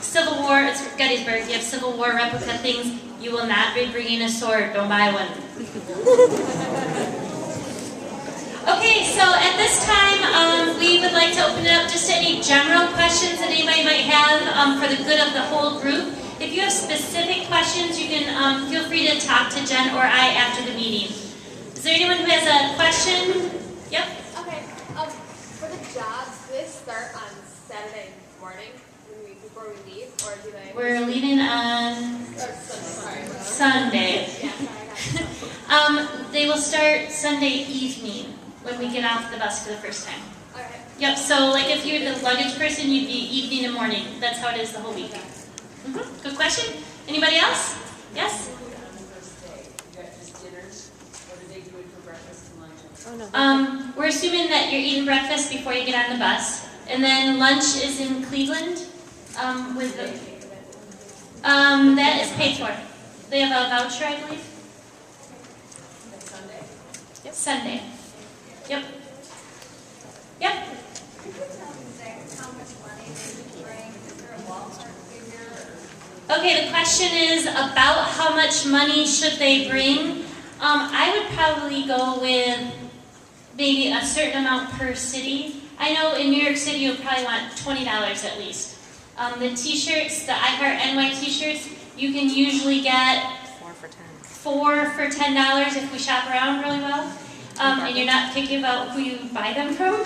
Speaker 1: Civil War, it's Gettysburg, you have Civil War replica things. You will not be bringing a sword. Don't buy one. Okay, so at this time, we would like to open it up just to any general questions that anybody might have for the good of the whole group. If you have specific questions, you can feel free to talk to Jen or I after the meeting. Is there anyone who has a question? Yep.
Speaker 5: Okay. For the jobs, do they start on Saturday morning before we leave, or do they?
Speaker 1: We're leaving on Sunday.
Speaker 5: Yeah, sorry.
Speaker 1: They will start Sunday evening when we get off the bus for the first time.
Speaker 5: Okay.
Speaker 1: Yep. So like if you're the luggage person, you'd be evening and morning. That's how it is the whole week. Good question. Anybody else? Yes? We're assuming that you're eating breakfast before you get on the bus. And then lunch is in Cleveland. With the, that is paid for. They have a voucher, I believe. Sunday? Yep. Sunday. Yep. Yep. Okay, the question is about how much money should they bring. I would probably go with maybe a certain amount per city. I know in New York City you'll probably want $20 at least. The t-shirts, the iHeartNY t-shirts, you can usually get 4 for $10 if we shop around really well. And you're not picky about who you buy them from.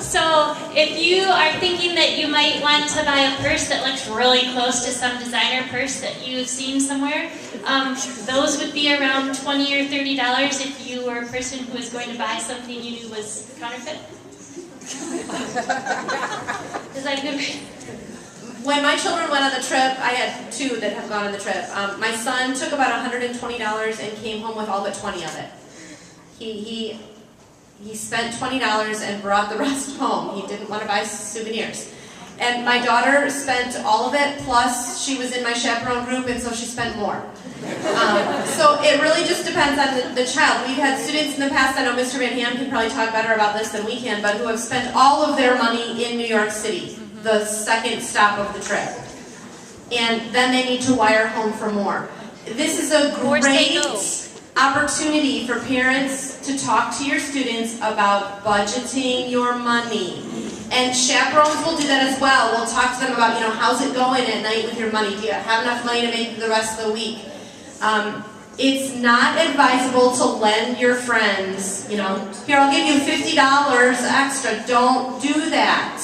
Speaker 1: So if you are thinking that you might want to buy a purse that looks really close to some designer purse that you've seen somewhere, those would be around $20 or $30 if you were a person who was going to buy something you knew was counterfeit. Is that a good way?
Speaker 2: When my children went on the trip, I had 2 that have gone on the trip. My son took about $120 and came home with all but 20 of it. He spent $20 and brought the rest home. He didn't want to buy souvenirs. And my daughter spent all of it, plus she was in my chaperone group, and so she spent more. So it really just depends on the child. We've had students in the past, I know Mr. Van Ham can probably talk better about this than we can, but who have spent all of their money in New York City, the second stop of the trip. And then they need to wire home for more. This is a great opportunity for parents to talk to your students about budgeting your money. And chaperones will do that as well. We'll talk to them about, how's it going at night with your money? Do you have enough money to make the rest of the week? It's not advisable to lend your friends, here, I'll give you $50 extra. Don't do that.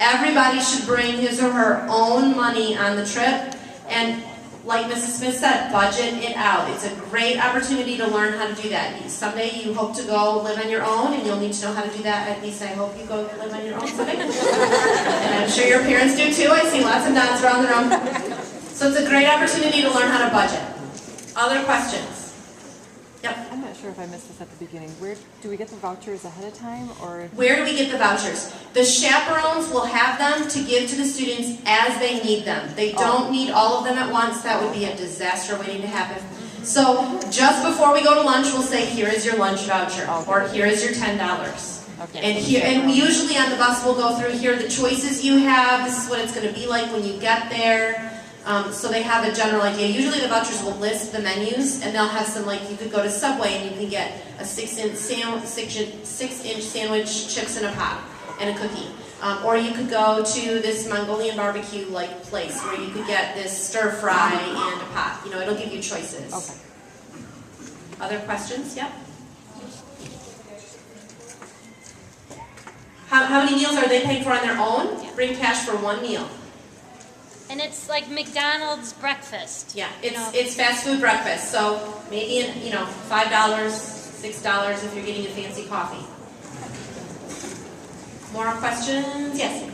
Speaker 2: Everybody should bring his or her own money on the trip. And like Mrs. Smith said, budget it out. It's a great opportunity to learn how to do that. Someday you hope to go live on your own, and you'll need to know how to do that. At least I hope you go live on your own someday. And I'm sure your parents do too. I see lots of nods around the room. So it's a great opportunity to learn how to budget. Other questions? Yep.
Speaker 4: I'm not sure if I missed this at the beginning. Where do we get the vouchers ahead of time, or?
Speaker 2: Where do we get the vouchers? The chaperones will have them to give to the students as they need them. They don't need all of them at once. That would be a disaster waiting to happen. So just before we go to lunch, we'll say, here is your lunch voucher, or here is your $10.
Speaker 4: Okay.
Speaker 2: And usually on the bus we'll go through, here are the choices you have. This is what it's going to be like when you get there. So they have a general idea. Usually the vouchers will list the menus, and they'll have some, like, you could go to Subway and you can get a 6-inch sandwich, chips in a pot, and a cookie. Or you could go to this Mongolian barbecue-like place where you could get this stir fry and a pot. It'll give you choices.
Speaker 4: Okay.
Speaker 2: Other questions? Yep. How many meals are they paying for on their own?
Speaker 1: Yeah.
Speaker 2: Bring cash for 1 meal.
Speaker 1: And it's like McDonald's breakfast.
Speaker 2: Yeah, it's fast food breakfast, so maybe $5, $6 if you're getting a fancy coffee. More questions? Yes.
Speaker 5: If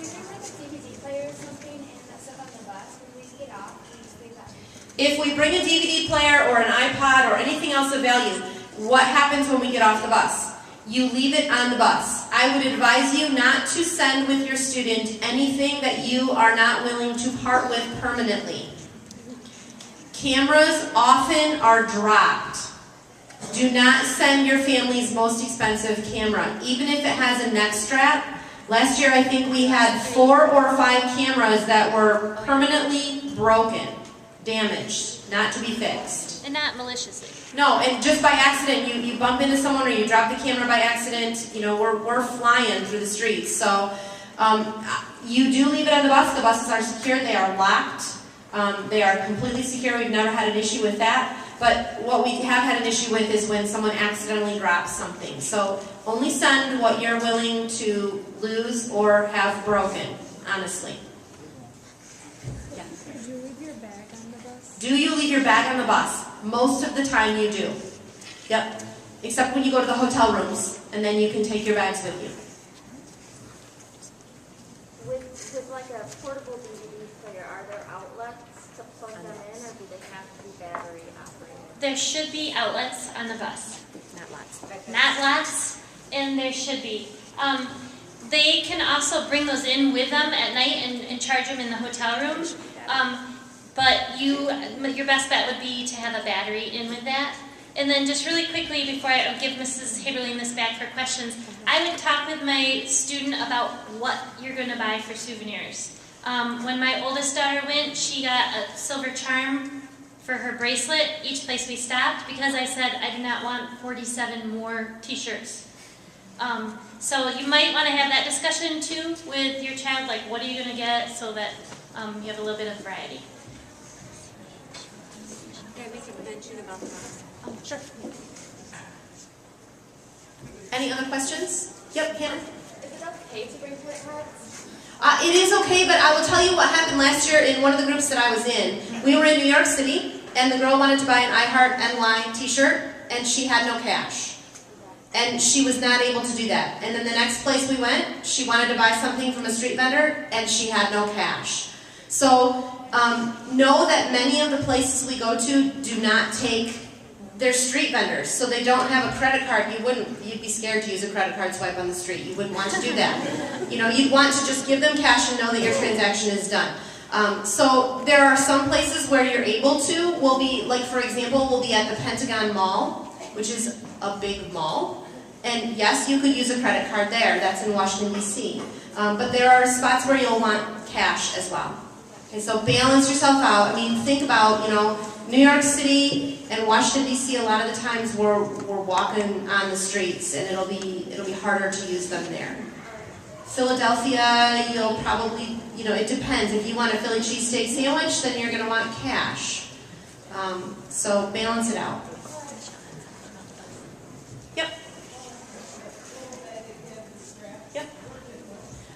Speaker 5: we bring like a DVD player or something and that's up on the bus, when we get off, we just leave that.
Speaker 2: If we bring a DVD player or an iPod or anything else of value, what happens when we get off the bus? You leave it on the bus. I would advise you not to send with your student anything that you are not willing to part with permanently. Cameras often are dropped. Do not send your family's most expensive camera, even if it has a neck strap. Last year I think we had 4 or 5 cameras that were permanently broken, damaged, not to be fixed.
Speaker 1: And not maliciously.
Speaker 2: No, and just by accident, you bump into someone or you drop the camera by accident, we're flying through the streets. So you do leave it on the bus. The buses are secure. They are locked. They are completely secure. We've never had an issue with that. But what we have had an issue with is when someone accidentally drops something. So only send what you're willing to lose or have broken, honestly. Yeah.
Speaker 5: Do you leave your bag on the bus?
Speaker 2: Do you leave your bag on the bus? Most of the time you do. Yep. Except when you go to the hotel rooms, and then you can take your bags with you.
Speaker 5: With with like a portable DVD player, are there outlets to plug them in, or do they have to be battery operated?
Speaker 1: There should be outlets on the bus.
Speaker 4: Not lots.
Speaker 1: Not lots, and there should be. They can also bring those in with them at night and charge them in the hotel room. But your best bet would be to have a battery in with that. And then just really quickly, before I give Mrs. Haberlein this back for questions, I would talk with my student about what you're going to buy for souvenirs. When my oldest daughter went, she got a silver charm for her bracelet each place we stopped because I said I do not want 47 more t-shirts. So you might want to have that discussion too with your child, like what are you going to get so that you have a little bit of variety.
Speaker 3: Can I make a mention about that?
Speaker 1: Sure.
Speaker 2: Any other questions? Yep, Hannah?
Speaker 5: Is it okay to bring plate cards?
Speaker 2: It is okay, but I will tell you what happened last year in one of the groups that I was in. We were in New York City, and the girl wanted to buy an I Heart NY t-shirt, and she had no cash. And she was not able to do that. And then the next place we went, she wanted to buy something from a street vendor, and she had no cash. So know that many of the places we go to do not take, they're street vendors, so they don't have a credit card. You'd be scared to use a credit card swipe on the street. You wouldn't want to do that. You'd want to just give them cash and know that your transaction is done. So there are some places where you're able to. We'll be, like for example, we'll be at the Pentagon Mall, which is a big mall. And yes, you could use a credit card there. That's in Washington, D.C. But there are spots where you'll want cash as well. Okay, so balance yourself out. I mean, think about, New York City and Washington, D.C., a lot of the times we're walking on the streets, and it'll be harder to use them there. Philadelphia, you'll probably, it depends. If you want a Philly cheesesteak sandwich, then you're going to want cash. So balance it out. Yep. Yep.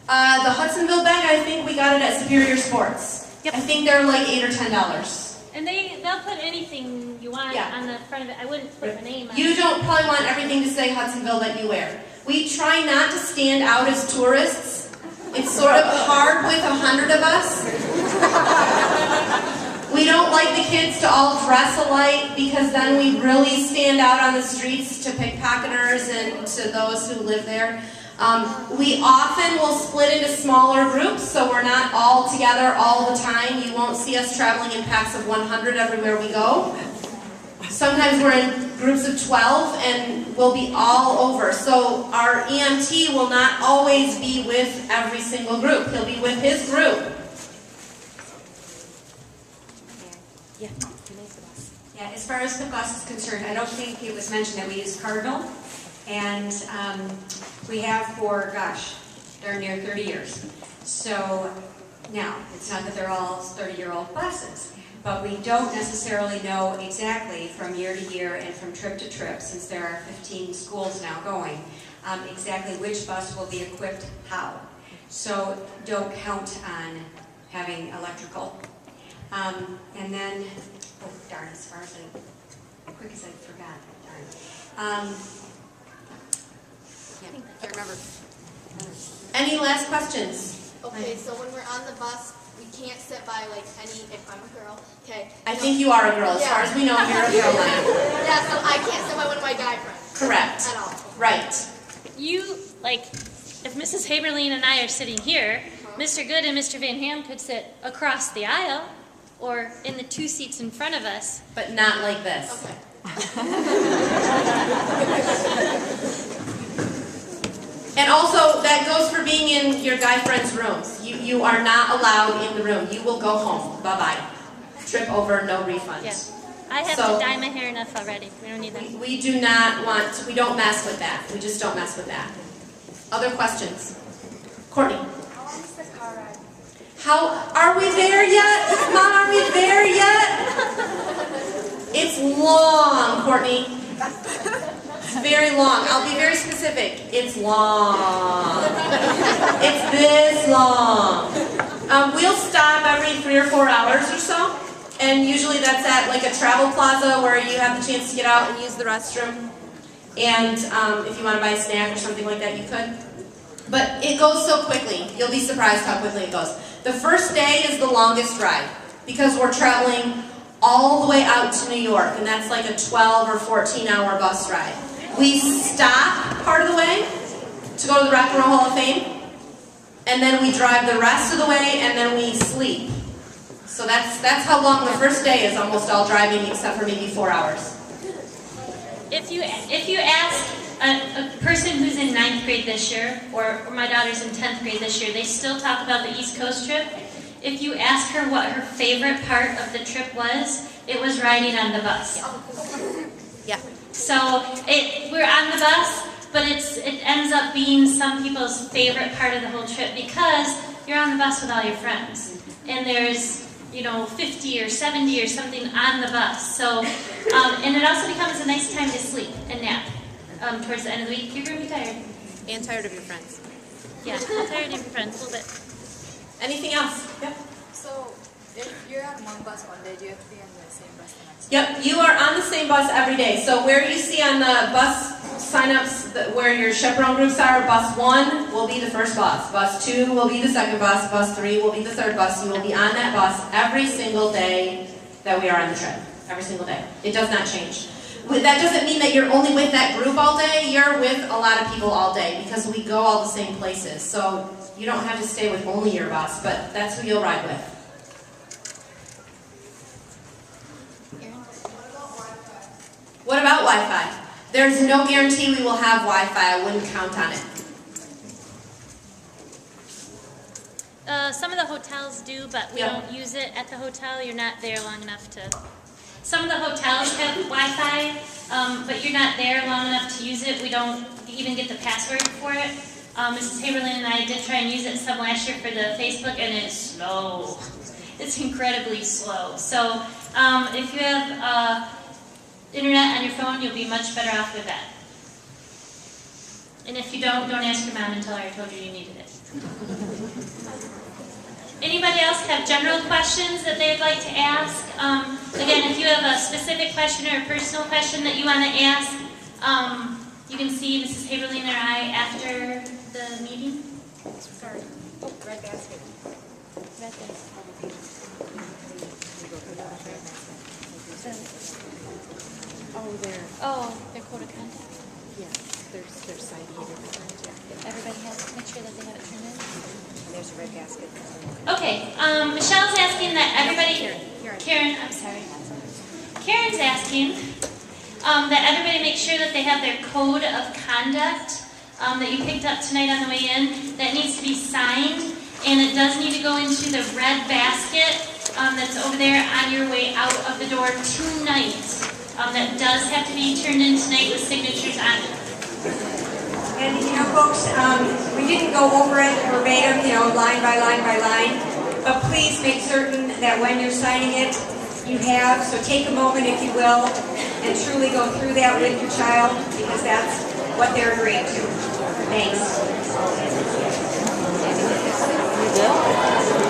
Speaker 2: The Hudsonville bag, I think we got it at Superior Sports. Yep. I think they're like $8 or $10.
Speaker 1: And they'll put anything you want on the front of it. I wouldn't put the name on it.
Speaker 2: You don't probably want everything to say Hudsonville that you wear. We try not to stand out as tourists. It's sort of hard with 100 of us. We don't like the kids to all dress alike because then we really stand out on the streets to pickpocketers and to those who live there. We often will split into smaller groups, so we're not all together all the time. You won't see us traveling in packs of 100 everywhere we go. Sometimes we're in groups of 12, and we'll be all over. So our EMT will not always be with every single group. He'll be with his group.
Speaker 3: Yeah, as far as the bus is concerned, I don't think it was mentioned that we use Cardinal. And we have for, darn near 30 years. So now, it's not that they're all 30-year-old buses, but we don't necessarily know exactly from year to year and from trip to trip, since there are 15 schools now going, exactly which bus will be equipped how. So don't count on having electrical. And then, oh darn, as far as quick as I forgot, darn. Can't remember.
Speaker 2: Any last questions?
Speaker 5: Okay, so when we're on the bus, we can't sit by if I'm a girl, okay.
Speaker 2: I think you are a girl. As far as we know, you're a girl now.
Speaker 5: Yeah, so I can't sit by one of my guy friends.
Speaker 2: Correct.
Speaker 5: At all.
Speaker 2: Right.
Speaker 1: If Mrs. Haberlein and I are sitting here, Mr. Good and Mr. Van Ham could sit across the aisle or in the 2 seats in front of us.
Speaker 2: But not like this.
Speaker 5: Okay.
Speaker 2: And also, that goes for being in your guy friend's rooms. You are not allowed in the room. You will go home. Bye-bye. Trip over, no refunds.
Speaker 1: Yeah. I have to dye my hair enough already. We don't need that.
Speaker 2: We do not want to, we don't mess with that. We just don't mess with that. Other questions? Courtney.
Speaker 5: How long is the car ride?
Speaker 2: Are we there yet? Mom, are we there yet? It's long, Courtney. It's very long. I'll be very specific. It's long. It's this long. We'll stop every 3 or 4 hours or so. And usually that's at like a travel plaza where you have the chance to get out and use the restroom. And if you want to buy a snack or something like that, you could. But it goes so quickly. You'll be surprised how quickly it goes. The first day is the longest ride because we're traveling all the way out to New York, and that's like a 12 or 14-hour bus ride. We stop part of the way to go to the Rock and Roll Hall of Fame, and then we drive the rest of the way, and then we sleep. So that's how long the first day is, almost all driving except for maybe 4 hours.
Speaker 1: If you ask a person who's in 9th grade this year, or my daughter's in 10th grade this year, they still talk about the East Coast trip. If you ask her what her favorite part of the trip was, it was riding on the bus.
Speaker 2: Yeah.
Speaker 1: So we're on the bus, but it ends up being some people's favorite part of the whole trip because you're on the bus with all your friends, and there's 50 or 70 or something on the bus. So, and it also becomes a nice time to sleep and nap. Towards the end of the week, you're going to be tired.
Speaker 2: And tired of your friends.
Speaker 1: Yeah, tired of your friends a little bit.
Speaker 2: Anything else? Yep.
Speaker 6: So, if you're on one bus one day, do you have to be on the same bus the next day?
Speaker 2: Yep, you are on the same bus every day. So where you see on the bus signups where your chaperone groups are, bus 1 will be the first bus. Bus 2 will be the second bus. Bus 3 will be the third bus. You will be on that bus every single day that we are on the trip. Every single day. It does not change. That doesn't mean that you're only with that group all day. You're with a lot of people all day because we go all the same places. So you don't have to stay with only your bus, but that's who you'll ride with. What about Wi-Fi? There's no guarantee we will have Wi-Fi. I wouldn't count on it.
Speaker 1: Some of the hotels do, but we don't use it at the hotel. You're not there long enough to... Some of the hotels have Wi-Fi, but you're not there long enough to use it. We don't even get the password for it. Mrs. Haberlin and I did try and use it some last year for the Facebook, and it's slow. It's incredibly slow. So if you have internet on your phone, you'll be much better off with that. And if you don't ask your mom and tell her I told you you needed it. Anybody else have general questions that they'd like to ask? Again, if you have a specific question or a personal question that you want to ask, you can see Mrs. Haberlin or I after the meeting.
Speaker 6: Sorry. Red basket.
Speaker 1: Red basket. Their code of conduct.
Speaker 4: Yes, their side here.
Speaker 1: Everybody has, make sure that they have it turned in.
Speaker 3: There's a red basket.
Speaker 1: Okay, Michelle's asking that everybody, Karen, I'm sorry. Karen's asking that everybody make sure that they have their code of conduct that you picked up tonight on the way in. That needs to be signed, and it does need to go into the red basket that's over there on your way out of the door tonight. That does have to be turned in tonight with signatures on it.
Speaker 3: And folks, we didn't go over it verbatim, line by line by line, but please make certain that when you're signing it, you have, so take a moment if you will, and truly go through that with your child, because that's what they're agreeing to. Thanks.